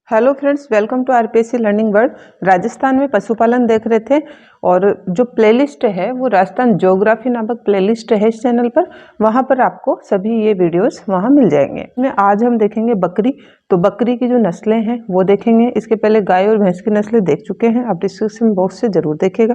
Hello friends, welcome to RPSC learning world. Rajasthan में पशुपालन देख रहे थे और जो प्लेलिस्ट है वो राजस्थान ज्योग्राफी नामक प्लेलिस्ट है इस चैनल पर। वहां पर आपको सभी ये वीडियोस वहां मिल जाएंगे। में आज हम देखेंगे बकरी। तो बकरी की जो नस्लें हैं वो देखेंगे। इसके पहले गाय और भैंस की नस्लें देख चुके हैं, आप डिस्क्रिप्शन बॉक्स से जरूर देखिएगा।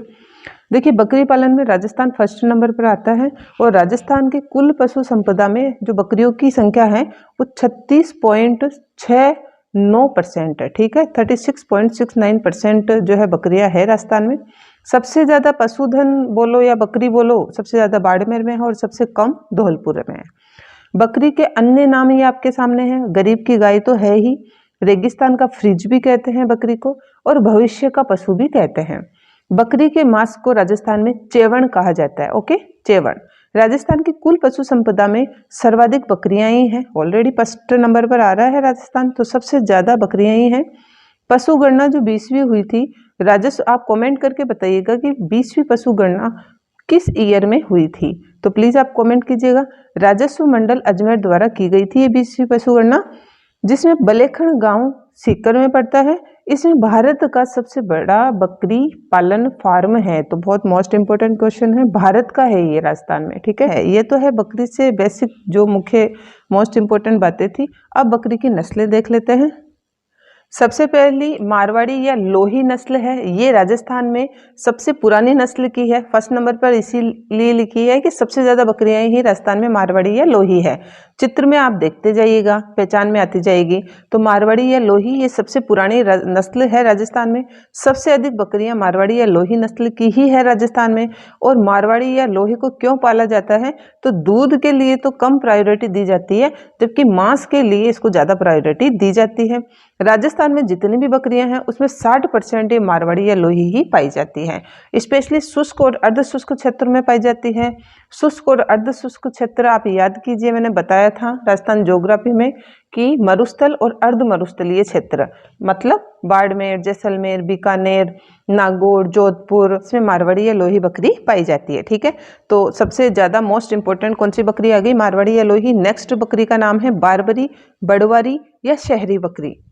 देखिए, बकरी पालन में राजस्थान फर्स्ट नंबर पर आता है और राजस्थान के कुल पशु संपदा में जो बकरियों की संख्या है वो 36.69% है। ठीक है, 36.69% जो है बकरियां है राजस्थान में। सबसे ज्यादा पशुधन बोलो या बकरी बोलो, सबसे ज्यादा बाड़मेर में है और सबसे कम धौलपुर में है। बकरी के अन्य नाम ये आपके सामने है। गरीब की गाय तो है ही, रेगिस्तान का फ्रिज भी कहते हैं बकरी को, और भविष्य का पशु भी कहते हैं। बकरी के मांस को राजस्थान में चेवण कहा जाता है। ओके, चेवण। राजस्थान की कुल पशु संपदा में सर्वाधिक बकरियां ही हैं। ऑलरेडी फर्स्ट नंबर पर आ रहा है राजस्थान, तो सबसे ज्यादा बकरियां ही हैं। पशु गणना जो 20वीं हुई थी राजस्व, आप कमेंट करके बताइएगा कि 20वीं पशु गणना किस ईयर में हुई थी। तो प्लीज आप कमेंट कीजिएगा। राजस्व मंडल अजमेर द्वारा की गई थी ये 20वीं पशु गणना, जिसमें बलेखण गांव सीकर में पड़ता है। इसमें भारत का सबसे बड़ा बकरी पालन फार्म है। तो बहुत मोस्ट इंपोर्टेंट क्वेश्चन है, भारत का है ये राजस्थान में। ठीक है, ये तो है बकरी से बेसिक जो मुख्य मोस्ट इंपोर्टेंट बातें थी। अब बकरी की नस्लें देख लेते हैं। सबसे पहली मारवाड़ी या लोही नस्ल है। ये राजस्थान में सबसे पुरानी नस्ल की है। फर्स्ट नंबर पर इसीलिए लिखी है कि सबसे ज्यादा बकरियां ही राजस्थान में मारवाड़ी या लोही है। चित्र में आप देखते जाइएगा, पहचान में आती जाएगी। तो मारवाड़ी या लोही ये सबसे पुरानी नस्ल है राजस्थान में। सबसे अधिक बकरियां मारवाड़ी या लोही नस्ल की ही है राजस्थान में। और मारवाड़ी या लोही को क्यों पाला जाता है, तो दूध के लिए तो कम प्रायोरिटी दी जाती है, जबकि मांस के लिए इसको ज्यादा प्रायोरिटी दी जाती है। राजस्थान में जितनी भी बकरियां हैं उसमें 60% ये मारवाड़ी या लोही ही पाई जाती है। स्पेशली शुष्क और अर्ध शुष्क क्षेत्र में पाई जाती है। शुष्क और अर्ध शुष्क क्षेत्र आप याद कीजिए, मैंने बताया था राजस्थान ज्योग्राफी में कि मरुस्थल और अर्ध मरुस्थलीय क्षेत्र, मतलब बाड़मेर, जैसलमेर, बीकानेर, नागौर, जोधपुर, इसमें मारवाड़ी या लोही बकरी पाई जाती है। ठीक है, तो सबसे ज्यादा मोस्ट इंपोर्टेंट कौन सी बकरी आ गई, मारवाड़ी या लोही। नेक्स्ट बकरी का नाम है बारबरी, बड़वारी या शहरी बकरी।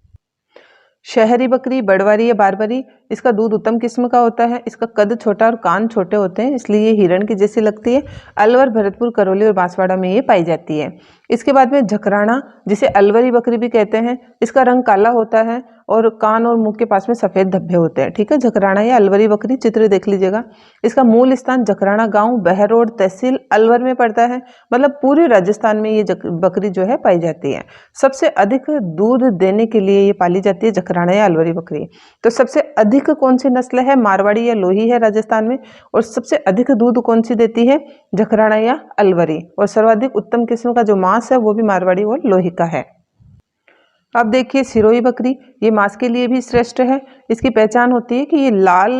शहरी बकरी, बड़वारी या बारबरी, इसका दूध उत्तम किस्म का होता है। इसका कद छोटा और कान छोटे होते हैं, इसलिए ये हिरण की जैसी लगती है। अलवर, भरतपुर, करौली और बांसवाड़ा में ये पाई जाती है। इसके बाद में झकराना, जिसे अलवरी बकरी भी कहते हैं। इसका रंग काला होता है और कान और मुंह के पास में सफेद धब्बे होते हैं। ठीक है, झकराना या अलवरी बकरी, चित्र देख लीजिएगा। इसका मूल स्थान झकराना गांव, बहरोड तहसील, अलवर में पड़ता है। मतलब पूरे राजस्थान में ये बकरी जो है पाई जाती है। सबसे अधिक दूध देने के लिए ये पाली जाती है झकराना या अलवरी बकरी। तो सबसे अधिक कौन सी नस्ल है, मारवाड़ी या लोही है राजस्थान में। और सबसे अधिक दूध कौन सी देती है, झकराना या अलवरी। और सर्वाधिक उत्तम किस्म का जो मांस है वो भी मारवाड़ी और लोही का है। अब देखिए सिरोही बकरी, ये मांस के लिए भी श्रेष्ठ है। इसकी पहचान होती है कि ये लाल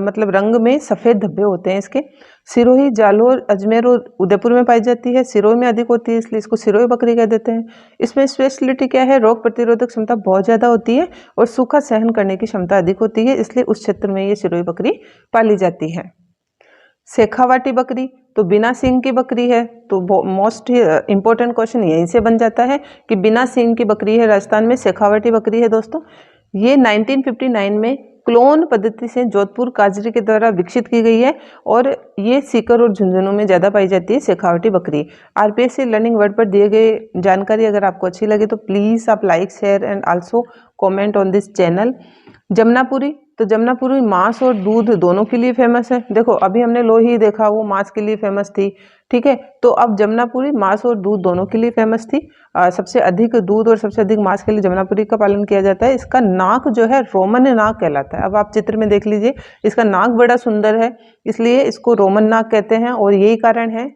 मतलब रंग में सफेद धब्बे होते हैं इसके। सिरोही जालोर, अजमेर और उदयपुर में पाई जाती है। सिरोही में अधिक होती है, इसलिए इसको सिरोही बकरी कह देते हैं। इसमें स्पेशलिटी क्या है, रोग प्रतिरोधक क्षमता बहुत ज्यादा होती है और सूखा सहन करने की क्षमता अधिक होती है, इसलिए उस क्षेत्र में ये सिरोही बकरी पाली जाती है। शेखावाटी बकरी, तो बिना सींग की बकरी है। तो मोस्ट इंपोर्टेंट क्वेश्चन यहीं से बन जाता है कि बिना सींग की बकरी है राजस्थान में, शेखावाटी बकरी है दोस्तों। ये 1959 में क्लोन पद्धति से जोधपुर काजरी के द्वारा विकसित की गई है और ये सीकर और झुंझुनू में ज्यादा पाई जाती है शेखावटी बकरी। आरपीएससी लर्निंग वर्ड पर दिए गए जानकारी अगर आपको अच्छी लगे तो प्लीज आप like, share and also comment on this channel. Jamunapari, तो जमनापुरी मांस और दूध दोनों के लिए फेमस है। देखो अभी हमने लोही देखा, वो मांस के लिए फेमस थी। ठीक है, तो अब जमनापुरी मांस और दूध दोनों के लिए फेमस थी। सबसे अधिक दूध और सबसे अधिक मांस के लिए जमनापुरी का पालन किया जाता है। इसका नाक जो है रोमन नाक कहलाता है। अब आप चित्र में देख लीजिए, इसका नाक बड़ा सुंदर है, इसलिए इसको रोमन नाक कहते हैं। और यही कारण है,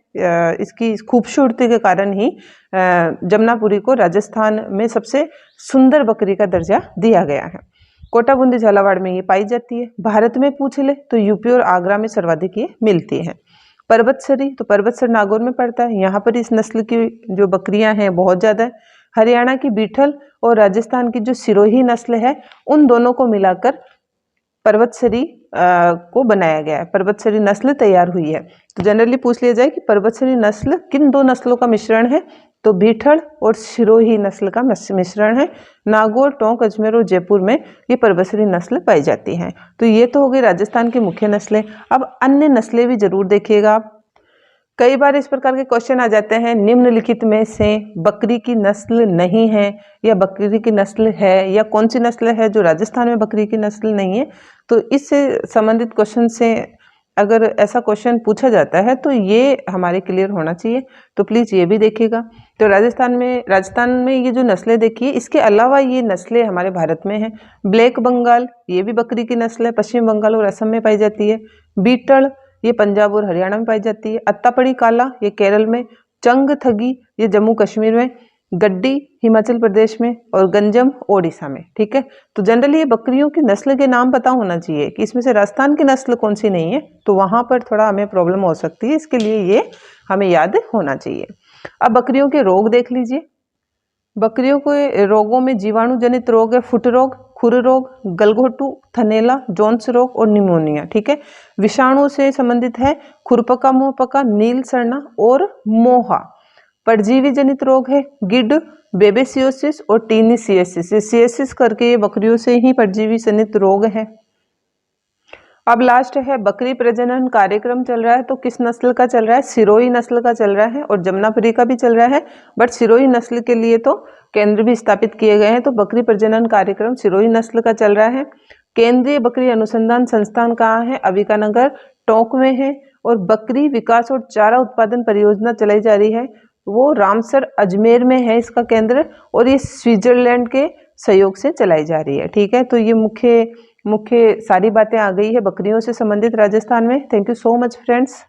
इसकी खूबसूरती के कारण ही जमनापुरी को राजस्थान में सबसे सुंदर बकरी का दर्जा दिया गया है। कोटा, बूंदी, झालावाड़ में ये पाई जाती है। भारत में पूछ ले तो यूपी और आगरा में सर्वाधिक ये मिलती है। पर्वतसरी, तो पर्वतसर नागौर में पड़ता है। यहाँ पर इस नस्ल की जो बकरियां हैं बहुत ज्यादा है। हरियाणा की बीठल और राजस्थान की जो सिरोही नस्ल है, उन दोनों को मिलाकर पर्वतसरी को बनाया गया है। पर्वतसरी नस्ल तैयार हुई है। तो जनरली पूछ लिया जाए कि पर्वतसरी नस्ल किन दो नस्लों का मिश्रण है, तो बीठल और सिरोही नस्ल का मिश्रण है। नागौर, टोंक, अजमेर और जयपुर में ये परबसरी नस्ल पाई जाती हैं। तो ये तो हो गई राजस्थान की मुख्य नस्लें। अब अन्य नस्लें भी जरूर देखिएगा आप। कई बार इस प्रकार के क्वेश्चन आ जाते हैं, निम्नलिखित में से बकरी की नस्ल नहीं है या बकरी की नस्ल है, या कौन सी नस्ल है जो राजस्थान में बकरी की नस्ल नहीं है। तो इससे संबंधित क्वेश्चन से अगर ऐसा क्वेश्चन पूछा जाता है तो ये हमारे क्लियर होना चाहिए, तो प्लीज़ ये भी देखिएगा। तो राजस्थान में ये जो नस्लें देखिए, इसके अलावा ये नस्लें हमारे भारत में हैं। ब्लैक बंगाल, ये भी बकरी की नस्ल है, पश्चिम बंगाल और असम में पाई जाती है। बीटल, ये पंजाब और हरियाणा में पाई जाती है। अत्तापड़ी काला, ये केरल में। चंगथगी, ये जम्मू कश्मीर में। गड्डी, हिमाचल प्रदेश में। और गंजम, ओडिशा में। ठीक है, तो जनरली ये बकरियों की नस्ल के नाम पता होना चाहिए कि इसमें से राजस्थान की नस्ल कौन सी नहीं है, तो वहां पर थोड़ा हमें प्रॉब्लम हो सकती है, इसके लिए ये हमें याद होना चाहिए। अब बकरियों के रोग देख लीजिए। बकरियों के रोगों में जीवाणु जनित रोग है फुट रोग, खुर रोग, गलघोटू, थनैला, जोन्स रोग और निमोनिया। ठीक है, विषाणु से संबंधित है खुरपका, मुंहपका, नील सड़ना और मोहा। परजीवी जनित रोग है गिड, बेबेसियोसिस और टीनिसियसिस। सियसिस करके ये बकरियों से ही परजीवी जनित रोग है। अब लास्ट है बकरी प्रजनन कार्यक्रम चल रहा है, तो किस नस्ल का चल रहा है? सिरोही नस्ल का चल रहा है और जमुनापुरी का भी चल रहा है, बट सिरोही नस्ल के लिए तो केंद्र भी स्थापित किए गए हैं, तो बकरी प्रजनन कार्यक्रम सिरोही नस्ल का चल रहा है। केंद्रीय बकरी अनुसंधान संस्थान कहाँ है? अविकानगर, टोंक में है। और बकरी विकास और चारा उत्पादन परियोजना चलाई जा रही है, वो रामसर अजमेर में है इसका केंद्र, और ये स्विट्जरलैंड के सहयोग से चलाई जा रही है। ठीक है, तो ये मुख्य सारी बातें आ गई है बकरियों से संबंधित राजस्थान में। Thank you so much friends.